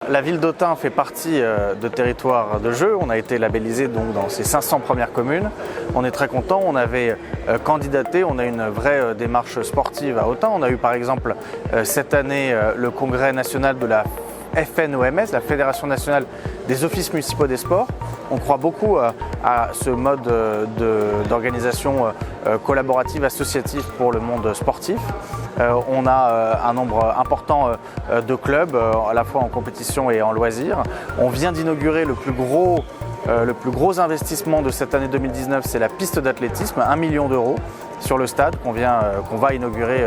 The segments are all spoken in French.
La ville d'Autun fait partie de territoire de jeu. On a été labellisé donc dans ces 500 premières communes. On est très content. On avait candidaté. On a une vraie démarche sportive à Autun. On a eu par exemple cette année le congrès national de la FNOMS, la Fédération nationale des offices municipaux des sports. On croit beaucoup à ce mode d'organisation collaborative, associative pour le monde sportif. On a un nombre important de clubs, à la fois en compétition et en loisirs. On vient d'inaugurer le plus gros investissement de cette année 2019, c'est la piste d'athlétisme, 1 million d'euros sur le stade qu'on va inaugurer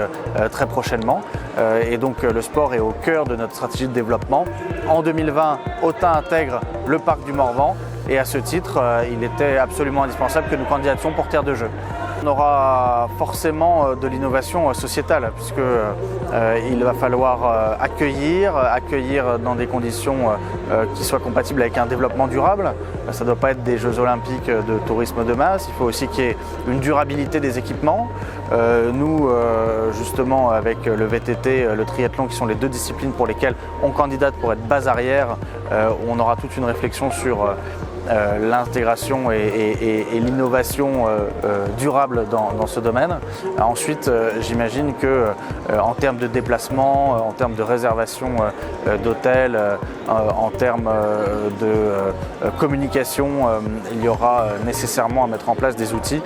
très prochainement. Et donc le sport est au cœur de notre stratégie de développement. En 2020, Autun intègre le parc du Morvan et à ce titre, il était absolument indispensable que nous candidations pour terre de jeu. On aura forcément de l'innovation sociétale puisqu'il va falloir accueillir dans des conditions qui soient compatibles avec un développement durable. Ça ne doit pas être des Jeux olympiques de tourisme de masse, il faut aussi qu'il y ait une durabilité des équipements. Nous, justement, avec le VTT, le triathlon, qui sont les deux disciplines pour lesquelles on candidate pour être base arrière, on aura toute une réflexion sur l'intégration et l'innovation durable dans ce domaine. Ensuite, j'imagine que en termes de déplacement, en termes de réservation d'hôtels, en termes de communication, il y aura nécessairement à mettre en place des outils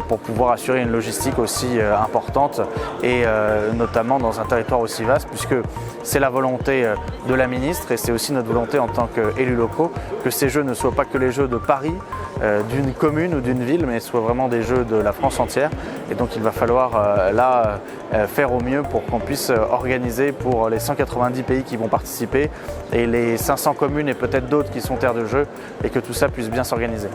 pour pouvoir assurer une logistique aussi importante et notamment dans un territoire aussi vaste, puisque c'est la volonté de la ministre et c'est aussi notre volonté en tant qu'élus locaux que ces jeux ne soient pas que les jeux de Paris, d'une commune ou d'une ville, mais soient vraiment des jeux de la France entière. Et donc il va falloir faire au mieux pour qu'on puisse organiser pour les 190 pays qui vont participer et les 500 communes et peut-être d'autres qui sont terres de jeu et que tout ça puisse bien s'organiser.